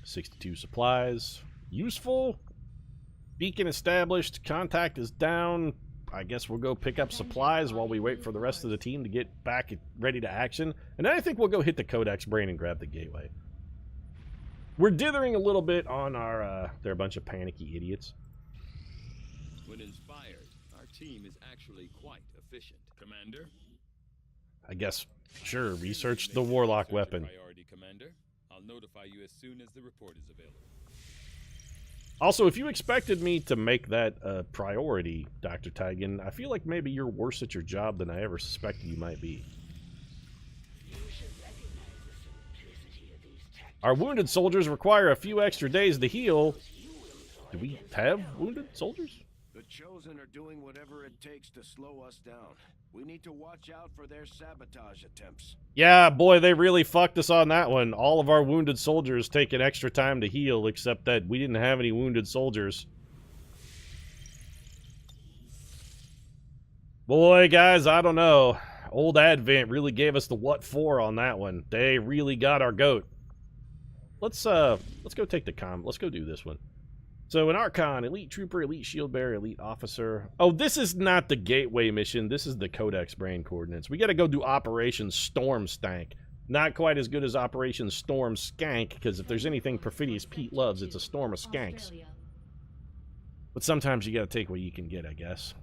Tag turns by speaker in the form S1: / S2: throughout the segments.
S1: 62 supplies. Useful. Beacon established. Contact is down. I guess we'll go pick up supplies while we wait for the rest of the team to get back ready to action. And then I think we'll go hit the Codex brain and grab the gateway. We're dithering a little bit on our, they're a bunch of panicky idiots.
S2: When inspired, our team is actually quite efficient. Commander?
S1: I guess, sure, research the Warlock weapon.
S2: Priority, Commander. I'll notify you as soon as the report is available.
S1: Also, if you expected me to make that a priority, Dr. Tigan, I feel like maybe you're worse at your job than I ever suspected you might be. Our wounded soldiers require a few extra days to heal. Do we have wounded soldiers?
S3: The Chosen are doing whatever it takes to slow us down. We need to watch out for their sabotage attempts.
S1: Yeah, boy, they really fucked us on that one. All of our wounded soldiers take an extra time to heal, except that we didn't have any wounded soldiers. Boy, guys, I don't know. Old Advent really gave us the what for on that one. They really got our goat. Let's go take the comm. Let's go do this one. So an Archon, Elite Trooper, Elite Shield Bearer, Elite Officer. Oh, this is not the Gateway mission. This is the Codex Brain coordinates. We got to go do Operation Storm Stank. Not quite as good as Operation Storm Skank, because if there's anything Perfidious Pete loves, it's a storm of skanks. But sometimes you got to take what you can get, I guess.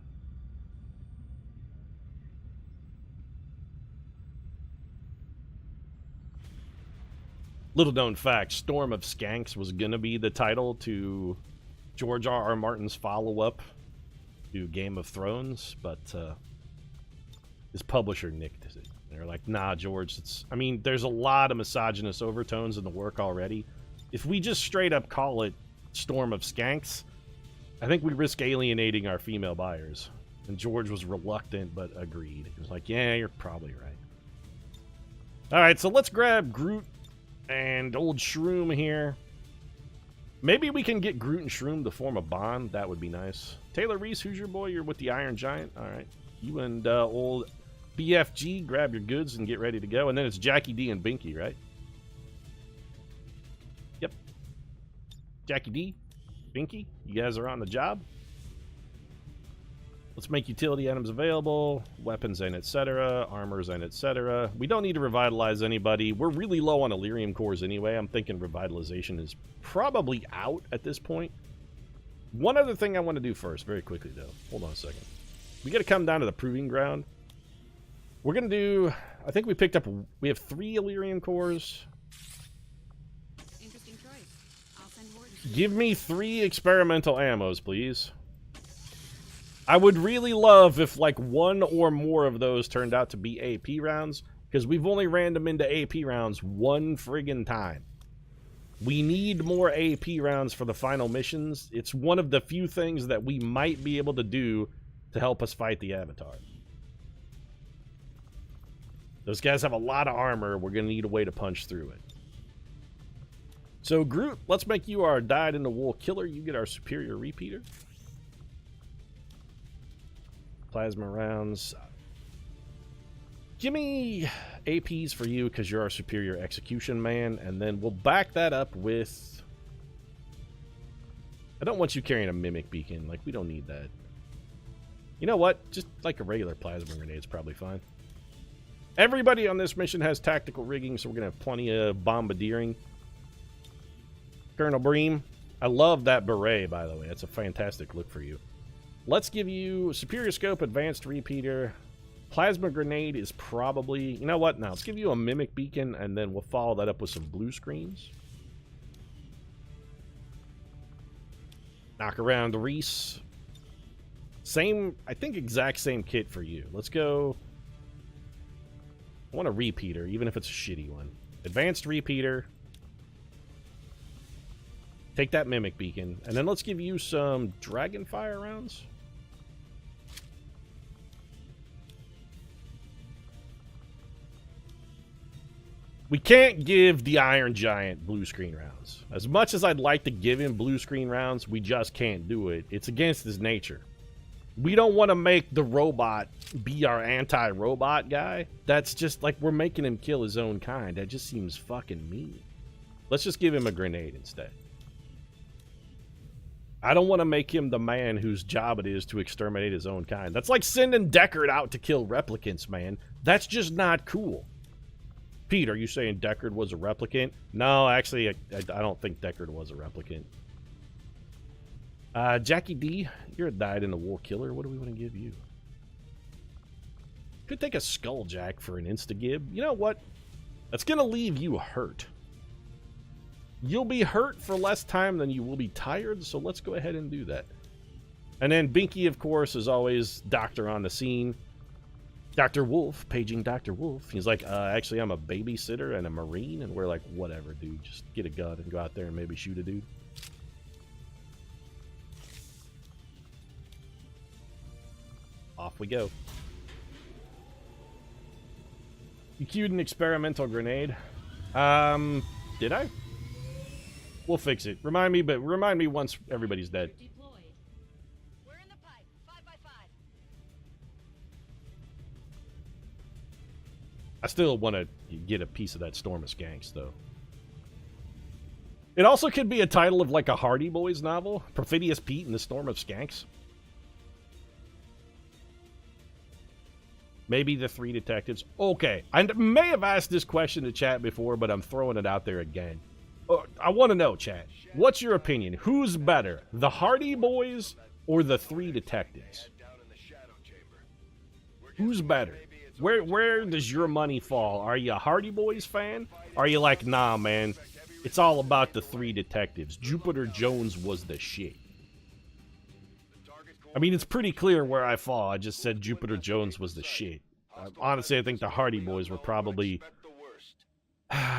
S1: Little known fact, Storm of Skanks was going to be the title to George R.R. Martin's follow-up to Game of Thrones, but his publisher nicked it. They're like, nah, George, it's... I mean, there's a lot of misogynist overtones in the work already. If we just straight up call it Storm of Skanks, I think we risk alienating our female buyers. And George was reluctant, but agreed. He was like, yeah, you're probably right. Alright, so let's grab Groot and old Shroom here. Maybe we can get Groot and Shroom to form a bond. That would be nice. Taylor Reese, who's your boy? You're with the Iron Giant. All right. You and old BFG, grab your goods and get ready to go. And then it's Jackie D and Binky, right? Yep. Jackie D, Binky, you guys are on the job. Let's make utility items available, weapons and etc., armors and etc. We don't need to revitalize anybody. We're really low on Illyrium cores anyway. I'm thinking revitalization is probably out at this point. One other thing I want to do first, very quickly though. Hold on a second. We got to come down to the proving ground. We're going to do, I think we picked up, we have 3 Illyrium cores.
S4: Interesting choice. I'll send more.
S1: Give me 3 experimental ammos, please. I would really love if, like, 1 or more of those turned out to be AP rounds, because we've only ran them into AP rounds 1 friggin' time. We need more AP rounds for the final missions. It's one of the few things that we might be able to do to help us fight the Avatar. Those guys have a lot of armor. We're going to need a way to punch through it. So, Groot, let's make you our dyed-in-the-wool killer. You get our superior repeater. Plasma rounds. Give me APs for you because you're our superior execution man, and then we'll back that up with... I don't want you carrying a mimic beacon. Like, we don't need that. You know what? Just like a regular plasma grenade's probably fine. Everybody on this mission has tactical rigging, so we're going to have plenty of bombardiering. Colonel Bream, I love that beret, by the way. That's a fantastic look for you. Let's give you Superior Scope, Advanced Repeater. Plasma Grenade is probably... You know what? Now, let's give you a Mimic Beacon, and then we'll follow that up with some blue screens. Knock around Reese. Same, I think exact same kit for you. Let's go... I want a Repeater, even if it's a shitty one. Advanced Repeater. Take that Mimic Beacon. And then let's give you some Dragonfire rounds. We can't give the Iron Giant blue screen rounds. As much as I'd like to give him blue screen rounds, we just can't do it. It's against his nature. We don't want to make the robot be our anti-robot guy. That's just like we're making him kill his own kind. That just seems fucking mean. Let's just give him a grenade instead. I don't want to make him the man whose job it is to exterminate his own kind. That's like sending Deckard out to kill replicants, man. That's just not cool. Pete, are you saying Deckard was a replicant? No, actually, I don't think Deckard was a replicant. Jackie D, you're a dyed-in-the-wool killer. What do we want to give you? Could take a Skulljack for an insta-gib. You know what? That's going to leave you hurt. You'll be hurt for less time than you will be tired, so let's go ahead and do that. And then Binky, of course, is always doctor on the scene. Dr. Wolf, paging Dr. Wolf. He's like, actually, I'm a babysitter and a Marine. And we're like, whatever, dude. Just get a gun and go out there and maybe shoot a dude. Off we go. You queued an experimental grenade. Did I? We'll fix it. Remind me once everybody's dead.
S4: Deployed. We're in the pipe. 5x5.
S1: I still want to get a piece of that Storm of Skanks, though. It also could be a title of like a Hardy Boys novel. Perfidious Pete and the Storm of Skanks. Maybe the 3 detectives. Okay, I may have asked this question to chat before, but I'm throwing it out there again. I want to know, chat. What's your opinion? Who's better, the Hardy Boys or the 3 detectives? Who's better? Where does your money fall? Are you a Hardy Boys fan? Are you like, nah, man, it's all about the 3 detectives. Jupiter Jones was the shit. I mean, it's pretty clear where I fall. I just said Jupiter Jones was the shit. Honestly, I think the Hardy Boys were probably...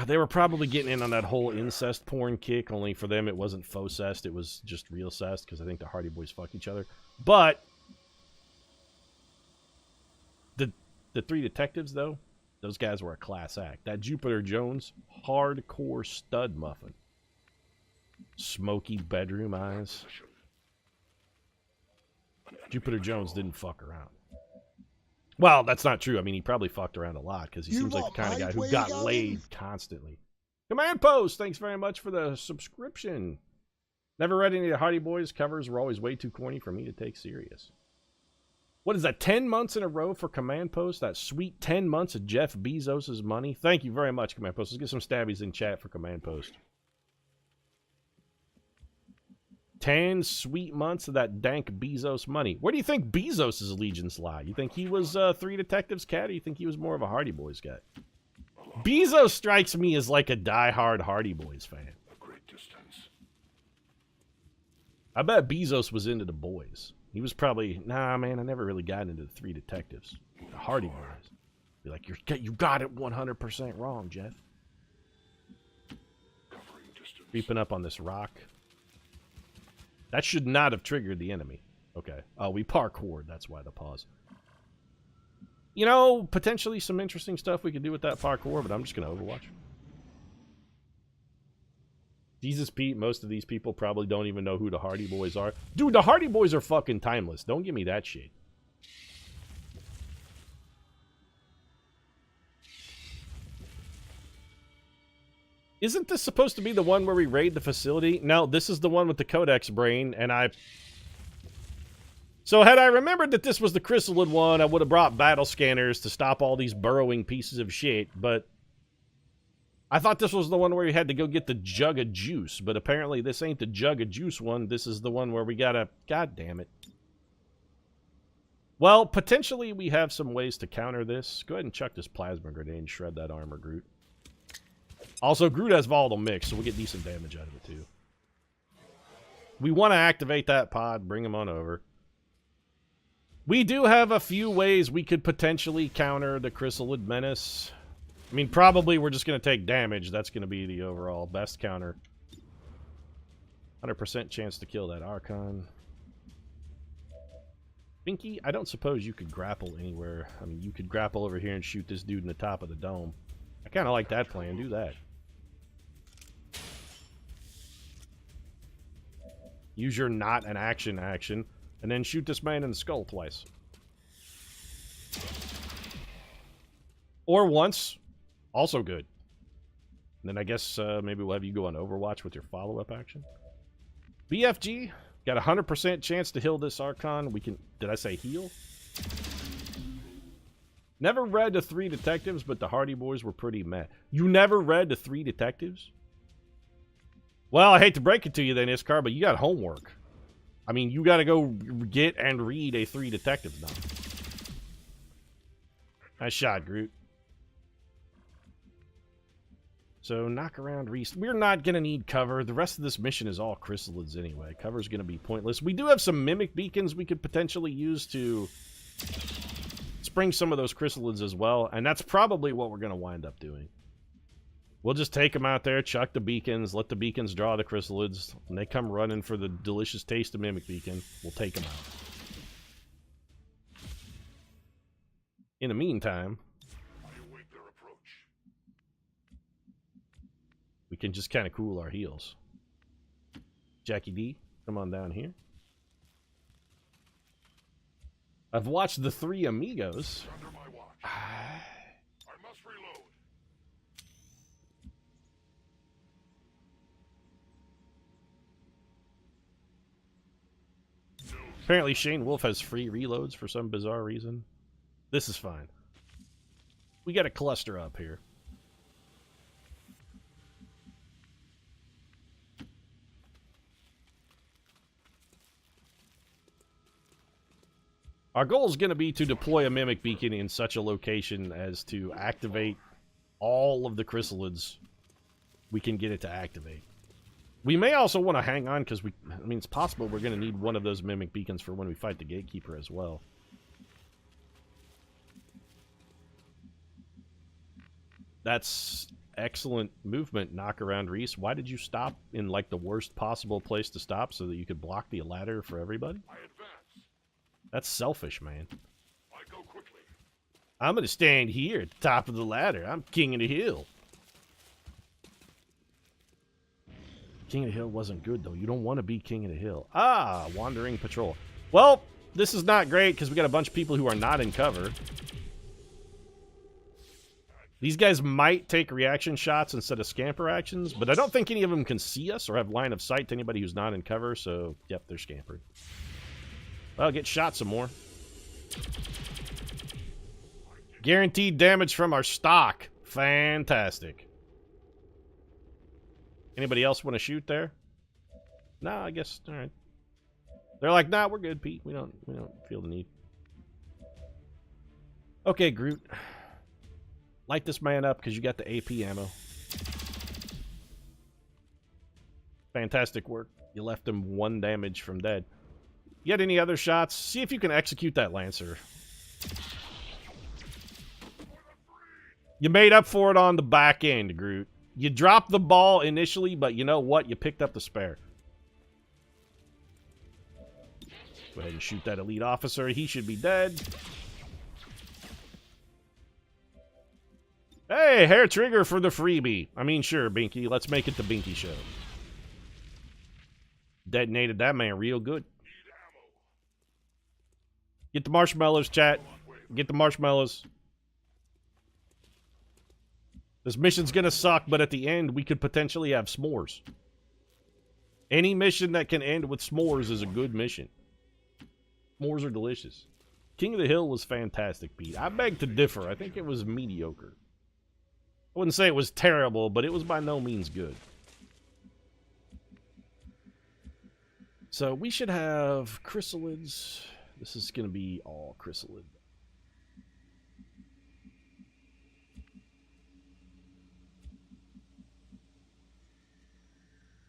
S1: They were probably getting in on that whole incest porn kick, only for them it wasn't faux cest, it was just real cest, because I think the Hardy Boys fuck each other. But... The 3 detectives, though, those guys were a class act. That Jupiter Jones, hardcore stud muffin. Smoky bedroom eyes. Jupiter Jones didn't fuck around. Well, that's not true. I mean, he probably fucked around a lot, because he seems like the kind of guy who got laid constantly. Command Post, thanks very much for the subscription. Never read any of the Hardy Boys. Covers were always way too corny for me to take serious. What is that, 10 months in a row for Command Post? That sweet 10 months of Jeff Bezos' money? Thank you very much, Command Post. Let's get some stabbies in chat for Command Post. 10 sweet months of that dank Bezos money. Where do you think Bezos' allegiance lie? You think he was 3 detectives cat, or you think he was more of a Hardy Boys guy? Bezos strikes me as like a diehard Hardy Boys fan.
S3: A great distance.
S1: I bet Bezos was into the boys. He was probably, nah, man, I never really got into the 3 detectives. The Hardy Boys. Be like, you got it 100% wrong, Jeff. Creeping up on this rock. That should not have triggered the enemy. Okay. Oh, we parkoured. That's why the pause. You know, potentially some interesting stuff we could do with that parkour, but I'm just going to Overwatch. Jesus Pete, most of these people probably don't even know who the Hardy Boys are. Dude, the Hardy Boys are fucking timeless. Don't give me that shit. Isn't this supposed to be the one where we raid the facility? No, this is the one with the Codex brain, and I... So had I remembered that this was the Chrysalid one, I would have brought battle scanners to stop all these burrowing pieces of shit, but... I thought this was the one where you had to go get the jug of juice, but apparently this ain't the jug of juice one. This is the one where we gotta... God damn it. Well, potentially we have some ways to counter this. Go ahead and chuck this plasma grenade and shred that armor, Groot. Also, Groot has volatile mix, so we'll get decent damage out of it, too. We want to activate that pod. Bring him on over. We do have a few ways we could potentially counter the Chrysalid Menace. I mean, probably we're just going to take damage. That's going to be the overall best counter. 100% chance to kill that Archon. Binky, I don't suppose you could grapple anywhere. I mean, you could grapple over here and shoot this dude in the top of the dome. I kind of like that plan. Do that. Use your not an action, and then shoot this man in the skull twice. Or once. Also good. And then I guess maybe we'll have you go on Overwatch with your follow-up action. BFG, got a 100% chance to heal this Archon. We can... Did I say heal? Never read the 3 Detectives, but the Hardy Boys were pretty meh. You never read the 3 Detectives? Well, I hate to break it to you then, Iskar, but you got homework. I mean, you got to go get and read a 3 Detectives novel. Nice shot, Groot. So, knock around Reese. We're not going to need cover. The rest of this mission is all chrysalids anyway. Cover's going to be pointless. We do have some mimic beacons we could potentially use to spring some of those chrysalids as well. And that's probably what we're going to wind up doing. We'll just take them out there, chuck the beacons, let the beacons draw the chrysalids. When they come running for the delicious taste of mimic beacon, we'll take them out. In the meantime, we can just kind of cool our heels. Jackie D, come on down here. I've watched the 3 Amigos.
S5: Under my watch. I must reload.
S1: Apparently Shane Wolf has free reloads for some bizarre reason. This is fine. We got a cluster up here. Our goal is going to be to deploy a Mimic Beacon in such a location as to activate all of the chrysalids we can get it to activate. We may also want to hang on because I mean, it's possible we're going to need one of those Mimic Beacons for when we fight the Gatekeeper as well. That's excellent movement, knock around Reese. Why did you stop in like the worst possible place to stop so that you could block the ladder for everybody?
S5: I advance.
S1: That's selfish, man.
S5: I go quickly.
S1: I'm going to stand here at the top of the ladder. I'm king of the hill. King of the hill wasn't good, though. You don't want to be king of the hill. Ah, wandering patrol. Well, this is not great because we got a bunch of people who are not in cover. These guys might take reaction shots instead of scamper actions, but I don't think any of them can see us or have line of sight to anybody who's not in cover, so, yep, they're scampered. Well, get shot some more. Guaranteed damage from our stock. Fantastic. Anybody else want to shoot there? No, I guess, all right. They're like, nah, we're good, Pete. We don't feel the need. Okay, Groot. Light this man up because you got the AP ammo. Fantastic work. You left him 1 damage from dead. You got any other shots? See if you can execute that Lancer. You made up for it on the back end, Groot. You dropped the ball initially, but you know what? You picked up the spare. Go ahead and shoot that elite officer. He should be dead. Hey, hair trigger for the freebie. I mean, sure, Binky. Let's make it the Binky show. Detonated that man real good. Get the marshmallows, chat. Get the marshmallows. This mission's gonna suck, but at the end, we could potentially have s'mores. Any mission that can end with s'mores is a good mission. S'mores are delicious. King of the Hill was fantastic, Pete. I beg to differ. I think it was mediocre. I wouldn't say it was terrible, but it was by no means good. So we should have chrysalids. This is going to be all chrysalid.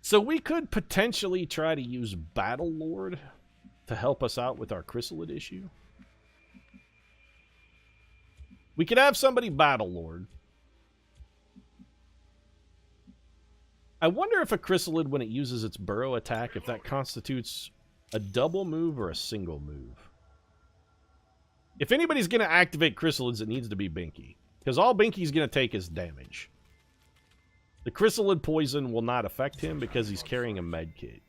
S1: So we could potentially try to use Battle Lord to help us out with our chrysalid issue. We could have somebody Battle Lord. I wonder if a chrysalid, when it uses its burrow attack, if that constitutes a double move or a single move. If anybody's going to activate chrysalids, it needs to be Binky. Because all Binky's going to take is damage. The chrysalid poison will not affect him because he's carrying a med kit.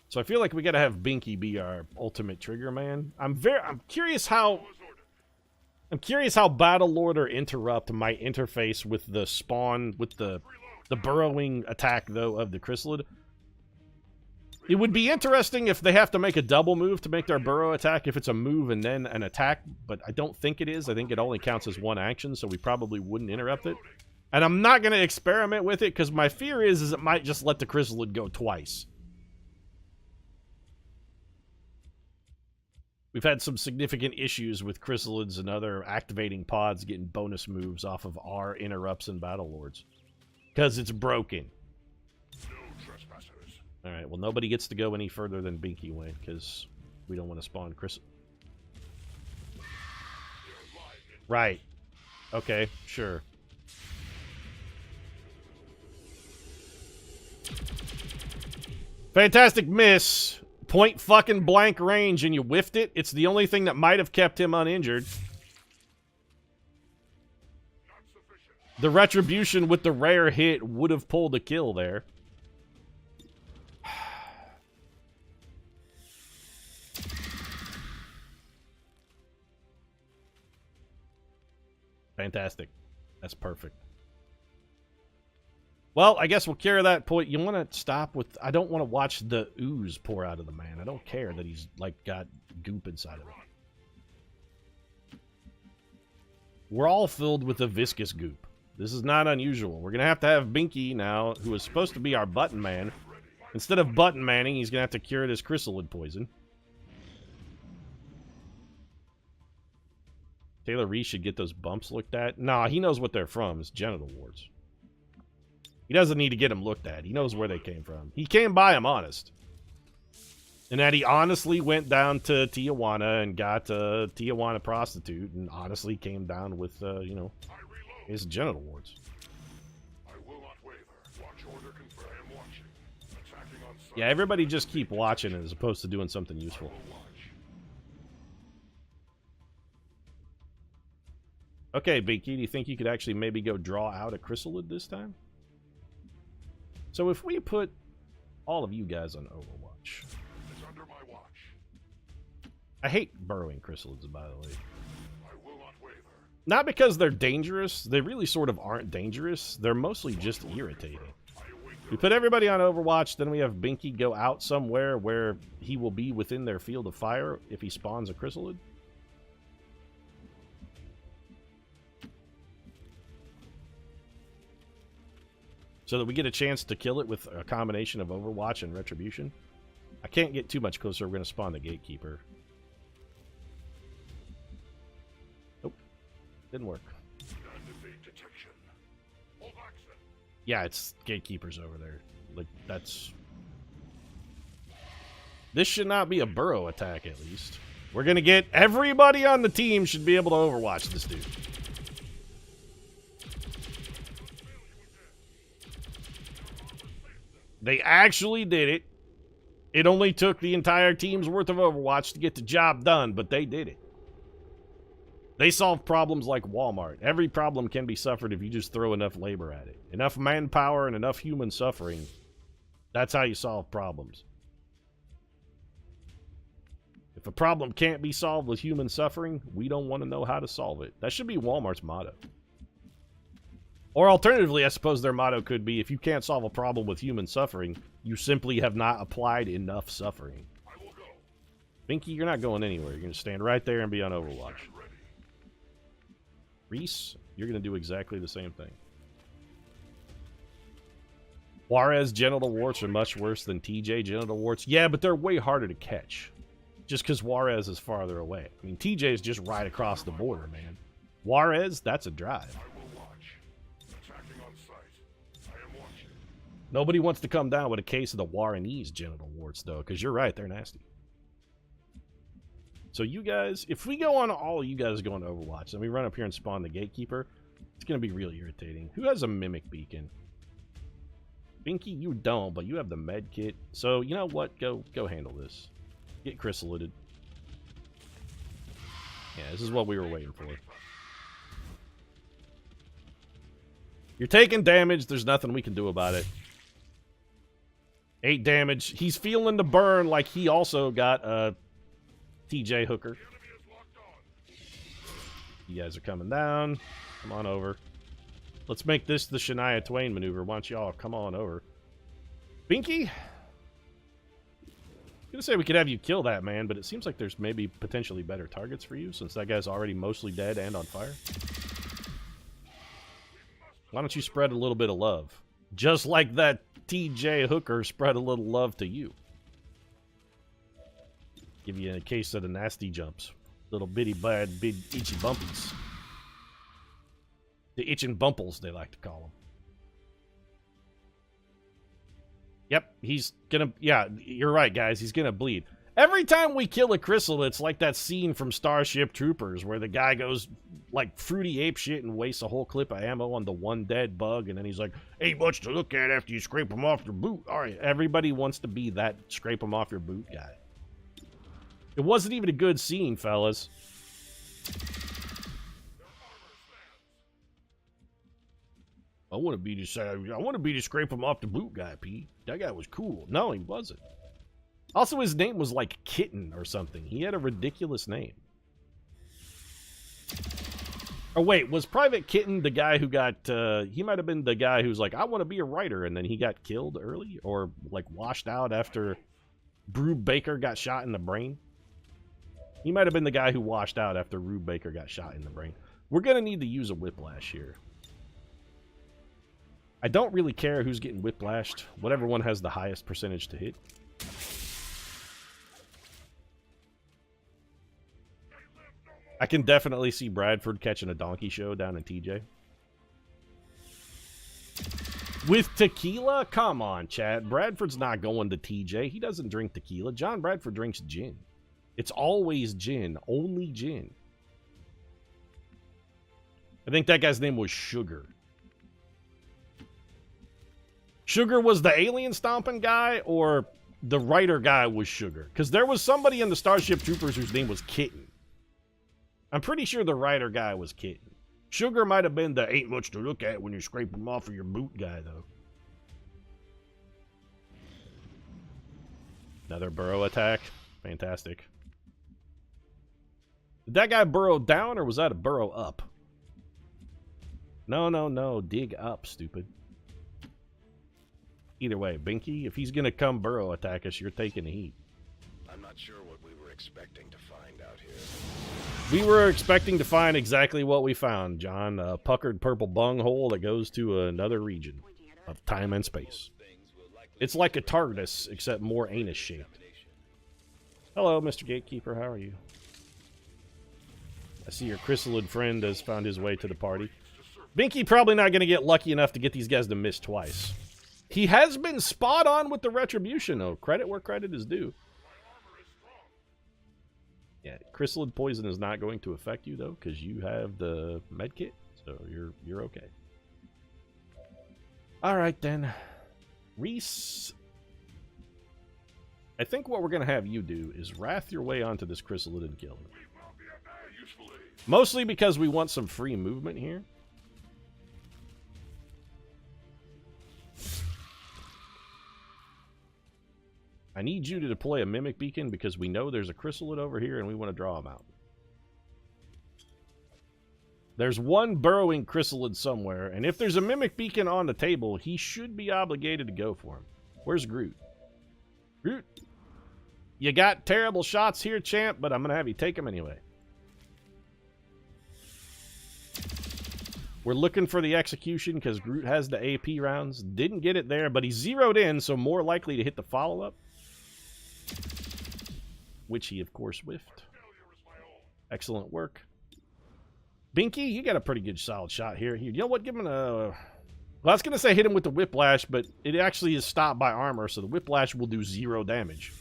S1: So I feel like we got to have Binky be our ultimate trigger man. I'm curious how... I'm curious how Battlelord or Interrupt might interface with the spawn, with the burrowing attack, though, of the Chrysalid. It would be interesting if they have to make a double move to make their burrow attack, if it's a move and then an attack, but I don't think it is. I think it only counts as one action, so we probably wouldn't interrupt it. And I'm not going to experiment with it, because my fear is it might just let the Chrysalid go twice. We've had some significant issues with Chrysalids and other activating pods getting bonus moves off of our interrupts and Battlelords. Because it's broken.
S5: No trespassers.
S1: Alright, well nobody gets to go any further than Binky went, because we don't want to spawn Right. Okay, sure. Fantastic miss. Point fucking blank range and you whiffed it. It's the only thing that might have kept him uninjured. The retribution with the rare hit would have pulled a kill there. Fantastic. That's perfect. Well, I guess we'll carry that point. You want to stop with... I don't want to watch the ooze pour out of the man. I don't care that he's, like, got goop inside of him. We're all filled with a viscous goop. This is not unusual. We're going to have Binky now, who is supposed to be our button man. Instead of button manning, he's going to have to cure this chrysalid poison. Taylor Reese should get those bumps looked at. Nah, he knows what they're from. It's genital warts. He doesn't need to get them looked at. He knows where they came from. He came by them honest. And that he honestly went down to Tijuana and got a Tijuana prostitute and honestly came down with, you know, his genital warts.
S5: I will not waver. Watch order confirmed. I am watching. Attacking on sight.
S1: Yeah, everybody just keep watching as opposed to doing something useful. Okay, Binky, do you think you could actually maybe go draw out a chrysalid this time? So if we put all of you guys on Overwatch.
S5: It's under my watch.
S1: I hate burrowing chrysalids, by the way.
S5: I will not waver.
S1: Not because they're dangerous. They really sort of aren't dangerous. They're mostly just irritating. We put everybody on Overwatch, then we have Binky go out somewhere where he will be within their field of fire if he spawns a chrysalid. So that we get a chance to kill it with a combination of Overwatch and Retribution. I can't get too much closer. We're going to spawn the Gatekeeper. Nope. Didn't work.
S5: Detection. Hold action.
S1: Yeah, it's Gatekeepers over there. Like, that's... This should not be a burrow attack, at least. We're going to get... Everybody on the team should be able to Overwatch this dude. They actually did it. It only took the entire team's worth of Overwatch to get the job done, but they did it. They solve problems like Walmart. Every problem can be suffered if you just throw enough labor at it. Enough manpower and enough human suffering. That's how you solve problems. If a problem can't be solved with human suffering, we don't want to know how to solve it. That should be Walmart's motto. Or alternatively, I suppose their motto could be, if you can't solve a problem with human suffering, you simply have not applied enough suffering.
S5: I will go.
S1: Binky, you're not going anywhere. You're going to stand right there and be on Overwatch. Reese, you're going to do exactly the same thing. Juarez genital warts are much worse than TJ genital warts. Yeah, but they're way harder to catch. Just because Juarez is farther away. I mean, TJ is just right across the border, man. Juarez, that's a drive. Nobody wants to come down with a case of the Warrenese genital warts, though, because you're right, they're nasty. So you guys, if we go on all you guys go on Overwatch, and we run up here and spawn the Gatekeeper, it's going to be really irritating. Who has a Mimic Beacon? Binky, you don't, but you have the med kit. So, you know what? Go handle this. Get chrysalided. Yeah, this is what we were waiting for. You're taking damage. There's nothing we can do about it. 8 damage. He's feeling the burn like he also got a TJ hooker. You guys are coming down. Come on over. Let's make this the Shania Twain maneuver. Why don't y'all come on over? Binky? I'm gonna say we could have you kill that man, but it seems like there's maybe potentially better targets for you since that guy's already mostly dead and on fire. Why don't you spread a little bit of love? Just like that TJ hooker spread a little love to you. Give you a case of the nasty jumps. Little bitty bad big itchy bumpies. The itching bumples, they like to call them. Yep, he's gonna... Yeah, you're right, guys. He's gonna bleed. Every time we kill a crystal, it's like that scene from Starship Troopers where the guy goes like fruity ape shit and wastes a whole clip of ammo on the one dead bug, and then he's like, ain't much to look at after you scrape them off your boot. All right, everybody wants to be that scrape them off your boot guy. It wasn't even a good scene, fellas. I want to be the scrape him off the boot guy, Pete. That guy was cool. No, he wasn't. Also, his name was like Kitten or something. He had a ridiculous name. Oh, wait, was Private Kitten the guy who got, he might have been the guy who's like, I want to be a writer, and then he got killed early? Or, like, washed out after Rube Baker got shot in the brain? He might have been the guy who washed out after Rube Baker got shot in the brain. We're going to need to use a whiplash here. I don't really care who's getting whiplashed. Whatever one has the highest percentage to hit. I can definitely see Bradford catching a donkey show down in TJ. With tequila? Come on, Chad. Bradford's not going to TJ. He doesn't drink tequila. John Bradford drinks gin. It's always gin. Only gin. I think that guy's name was Sugar. Sugar was the alien stomping guy, or the writer guy was Sugar? Because there was somebody in the Starship Troopers whose name was Kitten. I'm pretty sure the writer guy was Kitten. Sugar might have been the ain't much to look at when you scrape them off of your boot guy, though. Another burrow attack. Fantastic. Did that guy burrow down, or was that a burrow up? No, no, no. Dig up, stupid. Either way, Binky, if he's going to come burrow attack us, you're taking the heat.
S3: I'm not sure what we were expecting to find out here.
S1: We were expecting to find exactly what we found, John. A puckered purple bunghole that goes to another region of time and space. It's like a TARDIS, except more anus-shaped. Hello, Mr. Gatekeeper. How are you? I see your chrysalid friend has found his way to the party. Binky probably not going to get lucky enough to get these guys to miss twice. He has been spot on with the retribution, though. Credit where credit is due. Yeah, chrysalid poison is not going to affect you, though, because you have the medkit, so you're okay. All right, then. Reese. I think what we're going to have you do is wrath your way onto this chrysalid and kill him. Mostly because we want some free movement here. I need you to deploy a mimic beacon because we know there's a chrysalid over here and we want to draw him out. There's one burrowing chrysalid somewhere, and if there's a mimic beacon on the table, he should be obligated to go for him. Where's Groot? Groot, you got terrible shots here, champ, but I'm going to have you take them anyway. We're looking for the execution because Groot has the AP rounds. Didn't get it there, but he zeroed in, so more likely to hit the follow-up. Which he, of course, whiffed. Excellent work. Binky, you got a pretty good solid shot here. You know what? Give him a... Well, I was going to say hit him with the whiplash, but it actually is stopped by armor, so the whiplash will do 0 damage.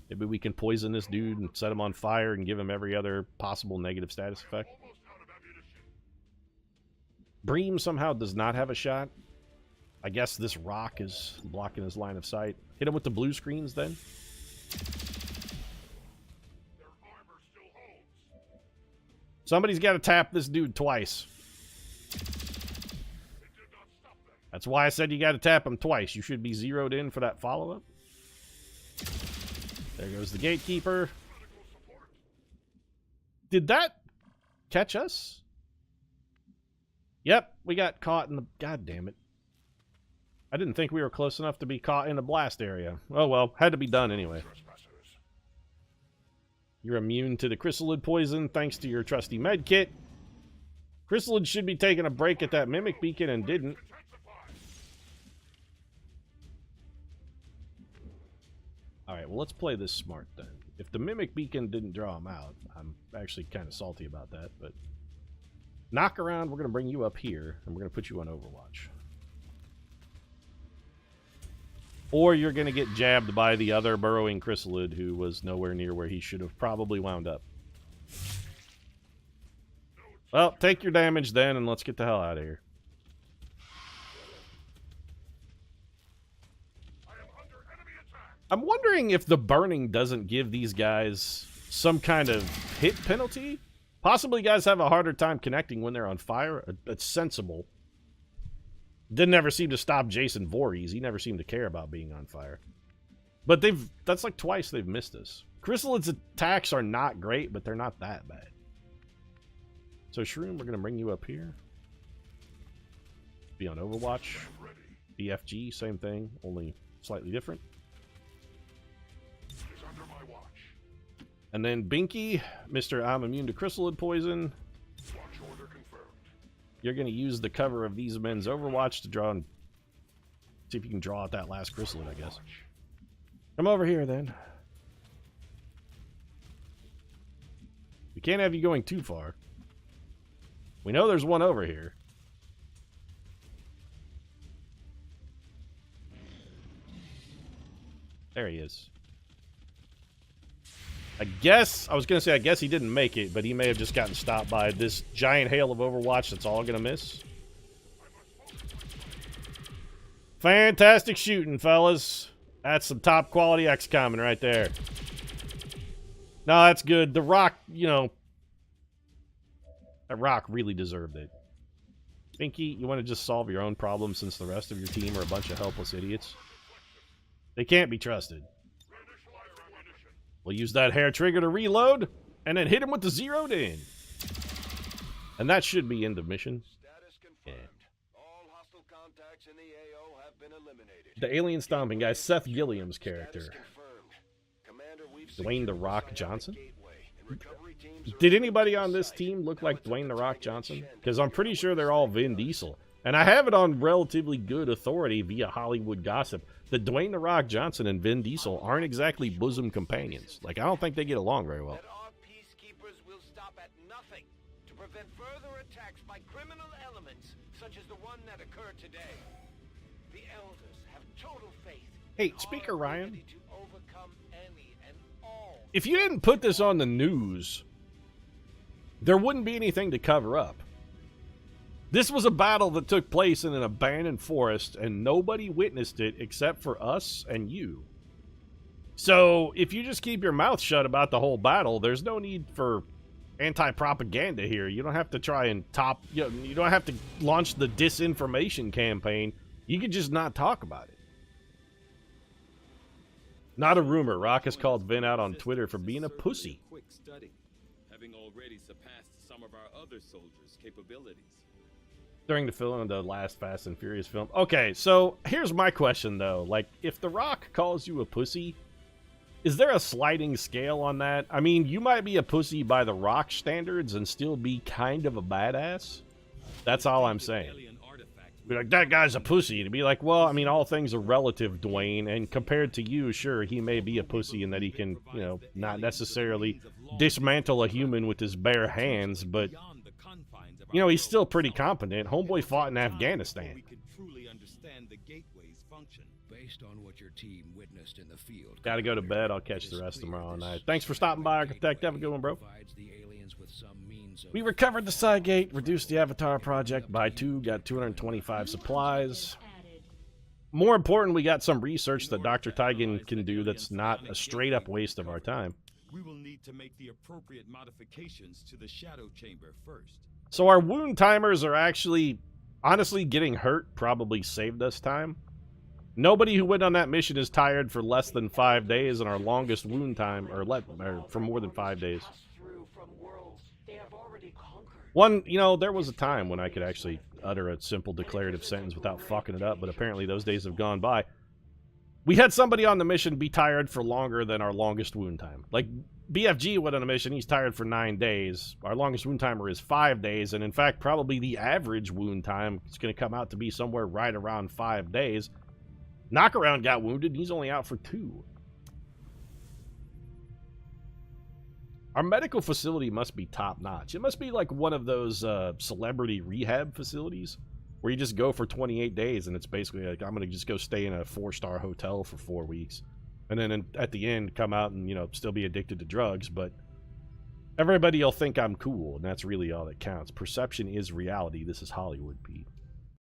S1: Maybe we can poison this dude and set him on fire and give him every other possible negative status effect. Bream somehow does not have a shot. I guess this rock is blocking his line of sight. Hit him with the blue screens, then. Somebody's got to tap this dude twice. That's why I said you got to tap him twice. You should be zeroed in for that follow-up. There goes the gatekeeper. Did that catch us? Yep, we got caught in the... God damn it. I didn't think we were close enough to be caught in a blast area. Oh well, had to be done anyway. You're immune to the chrysalid poison thanks to your trusty med kit. Chrysalid should be taking a break at that mimic beacon and didn't. Alright, well let's play this smart then. If the mimic beacon didn't draw him out, I'm actually kind of salty about that, but... Knock around, we're going to bring you up here, and we're going to put you on Overwatch. Or you're going to get jabbed by the other burrowing chrysalid who was nowhere near where he should have probably wound up. Well, take your damage then, and let's get the hell out of here. I'm wondering if the burning doesn't give these guys some kind of hit penalty. Possibly guys have a harder time connecting when they're on fire. It's sensible. Didn't ever seem to stop Jason Voorhees. He never seemed to care about being on fire. But that's like twice they've missed us. Chrysalid's attacks are not great, but they're not that bad. So Shroom, we're going to bring you up here. Be on Overwatch. BFG, same thing, only slightly different. And then Binky, Mr. I'm immune to chrysalid poison. You're going to use the cover of these men's Overwatch to draw and see if you can draw out that last chrysalid, I guess. Come over here, then. We can't have you going too far. We know there's one over here. There he is. I was going to say, I guess he didn't make it, but he may have just gotten stopped by this giant hail of Overwatch that's all going to miss. Fantastic shooting, fellas. That's some top quality XCOM right there. No, that's good. The Rock, you know, that Rock really deserved it. Pinky, you want to just solve your own problems since the rest of your team are a bunch of helpless idiots? They can't be trusted. We'll use that hair trigger to reload, and then hit him with the zeroed in. And that should be end of mission.
S3: Status confirmed. All hostile contacts in the AO have been eliminated.
S1: The alien stomping guy, Seth Gilliam's character.
S3: Status confirmed. Commander, we've
S1: Dwayne "The
S3: secured
S1: Rock"
S3: the
S1: Johnson?
S3: gateway, and recovery teams are
S1: Did anybody on this
S3: site.
S1: team look like
S3: Now it's
S1: Dwayne "The
S3: up to
S1: Rock"
S3: Tiger
S1: Johnson?
S3: Shen
S1: Because
S3: to
S1: I'm pretty
S3: figure
S1: sure
S3: out
S1: they're
S3: what's
S1: all
S3: next
S1: Vin
S3: for us.
S1: Diesel. And I have it on relatively good authority via Hollywood gossip that Dwayne "The Rock" Johnson and Vin Diesel aren't exactly bosom companions. Like, I don't think they get along very well.
S3: That our peacekeepers will stop at nothing to prevent further attacks by criminal elements such as the one that occurred today. The elders have total faith.
S1: Hey,
S3: in
S1: Speaker
S3: our
S1: Ryan.
S3: ability to overcome any and all.
S1: If you didn't put this on the news, there wouldn't be anything to cover up. This was a battle that took place in an abandoned forest, and nobody witnessed it except for us and you. So, if you just keep your mouth shut about the whole battle, there's no need for anti-propaganda here. You don't have to try and you don't have to launch the disinformation campaign. You can just not talk about it. Not a rumor. Rock has called Vin out on Twitter for being a pussy.
S2: Quick study, having already surpassed some of our other soldiers' capabilities.
S1: During the film of the last Fast and Furious film. Okay, so here's my question, though. Like, if The Rock calls you a pussy, is there a sliding scale on that? I mean, you might be a pussy by The Rock standards and still be kind of a badass. That's all I'm saying. Be like, that guy's a pussy. To be like, well, I mean, all things are relative, Dwayne. And compared to you, sure, he may be a pussy in that he can, you know, not necessarily dismantle a human with his bare hands, but... You know, he's still pretty competent. Homeboy fought in Afghanistan.
S6: Based on what your team witnessed in the field.
S1: Gotta go to bed. I'll catch the rest tomorrow night. Thanks for stopping by, Architect. Have a good one, bro. We recovered the side gate, reduced the Avatar project by 2, got 225 supplies. More important, we got some research that Dr. Tigan can do that's not a straight-up waste of our time.
S2: We will need to make the appropriate modifications to the shadow chamber first.
S1: So our wound timers are actually, honestly, getting hurt probably saved us time. Nobody who went on that mission is tired for less than 5 days, and our longest wound time, or for more than 5 days.
S7: Through from worlds they have already
S1: One, you know, there was a time when I could actually utter a simple declarative sentence without fucking it up, but apparently those days have gone by. We had somebody on the mission be tired for longer than our longest wound time. Like, BFG went on a mission, he's tired for 9 days. Our longest wound timer is 5 days, and in fact, probably the average wound time is going to come out to be somewhere right around 5 days. Knockaround got wounded, and he's only out for 2. Our medical facility must be top-notch. It must be like one of those celebrity rehab facilities where you just go for 28 days, and it's basically like, I'm going to just go stay in a 4-star hotel for 4 weeks. And then at the end, come out and, you know, still be addicted to drugs, but everybody will think I'm cool, and that's really all that counts. Perception is reality. This is Hollywood, Pete.